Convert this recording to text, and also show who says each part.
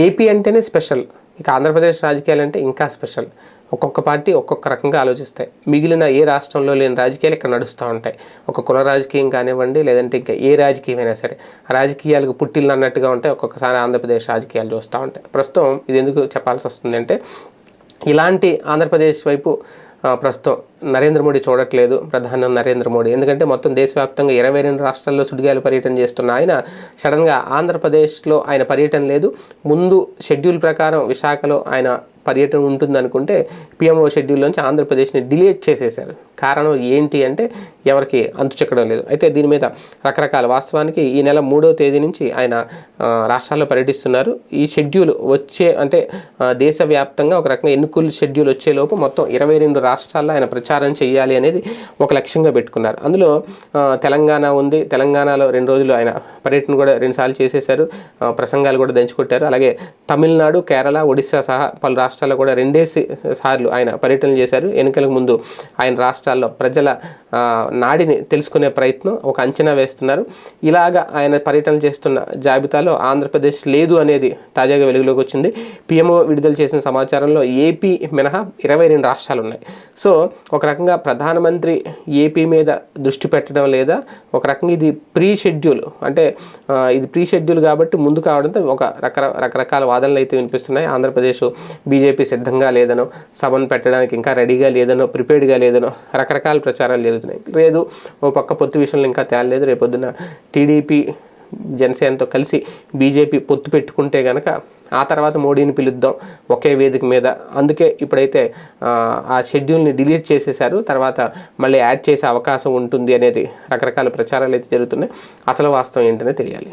Speaker 1: AP అంటేనే special, ఇక ఆంధ్రప్రదేశ్ రాజకీయాలు అంటే ఇంకా స్పెషల్. ఒక్కొక్క పార్టీ ఒక్కొక్క రకంగా ఆలోచిస్తాయి. మిగిలిన ఏ రాష్ట్రంలో లేని రాజకీయాలు ఇక్కడ నడుస్తూ ఉంటాయి. ఒక కుల రాజకీయం కానివ్వండి, లేదంటే ఇంకా ఏ రాజకీయమైనా సరే రాజకీయాలకు పుట్టిల్లు అన్నట్టుగా ఉంటాయి. ఒక్కొక్కసారి ఆంధ్రప్రదేశ్ రాజకీయాలు చూస్తూ ఉంటాయి. ప్రస్తుతం ఇది ఎందుకు చెప్పాల్సి వస్తుందంటే, ఇలాంటి ఆంధ్రప్రదేశ్ వైపు ప్రస్తుతం నరేంద్ర మోడీ చూడట్లేదు, ప్రధాని నరేంద్ర మోడీ. ఎందుకంటే మొత్తం దేశవ్యాప్తంగా 22 రాష్ట్రాల్లో సుడిగాలి పర్యటన చేస్తున్న ఆయన సడన్గా ఆంధ్రప్రదేశ్లో ఆయన పర్యటన లేదు. ముందు షెడ్యూల్ ప్రకారం విశాఖలో ఆయన పర్యటన ఉంటుందనుకుంటే పిఎంఓ షెడ్యూల్లోంచి ఆంధ్రప్రదేశ్ని డిలీట్ చేసేశారు. కారణం ఏంటి అంటే ఎవరికి అంతు చెక్కడం లేదు. అయితే దీని మీద రకరకాల, వాస్తవానికి ఈ నెల 3వ తేదీ నుంచి ఆయన రాష్ట్రాల్లో పర్యటిస్తున్నారు. ఈ షెడ్యూల్ అంటే దేశవ్యాప్తంగా ఒక రకంగా ఎన్నికల షెడ్యూల్ వచ్చేలోపు మొత్తం 22 రాష్ట్రాల్లో ఆయన ప్రచారం చేయాలి అనేది ఒక లక్ష్యంగా పెట్టుకున్నారు. అందులో తెలంగాణ ఉంది. తెలంగాణలో 2 రోజులు ఆయన పర్యటన కూడా 2 సార్లు చేసేశారు. ప్రసంగాలు కూడా దంచుకొట్టారు. అలాగే తమిళనాడు, కేరళ, ఒడిశా సహా పలు రాష్ట్రాల్లో కూడా 2 సార్లు ఆయన పర్యటన చేశారు. ఎన్నికలకు ముందు ఆయన రాష్ట్రాల్లో ప్రజల నాడిని తెలుసుకునే ప్రయత్నం, ఒక అంచనా వేస్తున్నారు. ఇలాగా ఆయన పర్యటన చేస్తున్న జాబితాలో ఆంధ్రప్రదేశ్ లేదు అనేది తాజాగా వెలుగులోకి వచ్చింది. పిఎంఓ విడుదల చేసిన సమాచారంలో ఏపీ మినహా 22 రాష్ట్రాలు ఉన్నాయి. సో ఒక రకంగా ప్రధానమంత్రి ఏపీ మీద దృష్టి పెట్టడం లేదా, ఒక రకంగా ఇది ప్రీ షెడ్యూల్, అంటే ఇది ప్రీ షెడ్యూల్ కాబట్టి ముందు కావడంతో ఒక రకరకాల వాదనలు అయితే వినిపిస్తున్నాయి. ఆంధ్రప్రదేశ్ బీజేపీ సిద్ధంగా లేదనో, సభను పెట్టడానికి ఇంకా రెడీగా లేదనో, ప్రిపేర్డ్గా లేదనో రకరకాల ప్రచారాలు జరుగుతున్నాయి. లేదు, ఓ పక్క పొత్తు విషయంలో ఇంకా తేలలేదు. రేపొద్దున టీడీపీ జనసేనతో కలిసి బీజేపీ పొత్తు పెట్టుకుంటే కనుక ఆ తర్వాత మోడీని పిలుద్దాం ఒకే వేదిక మీద. అందుకే ఇప్పుడైతే ఆ షెడ్యూల్ని డిలీట్ చేసేశారు. తర్వాత మళ్ళీ యాడ్ చేసే అవకాశం ఉంటుంది అనేది రకరకాల ప్రచారాలు అయితే జరుగుతున్నాయి. అసలు వాస్తవం ఏంటనే తెలియాలి.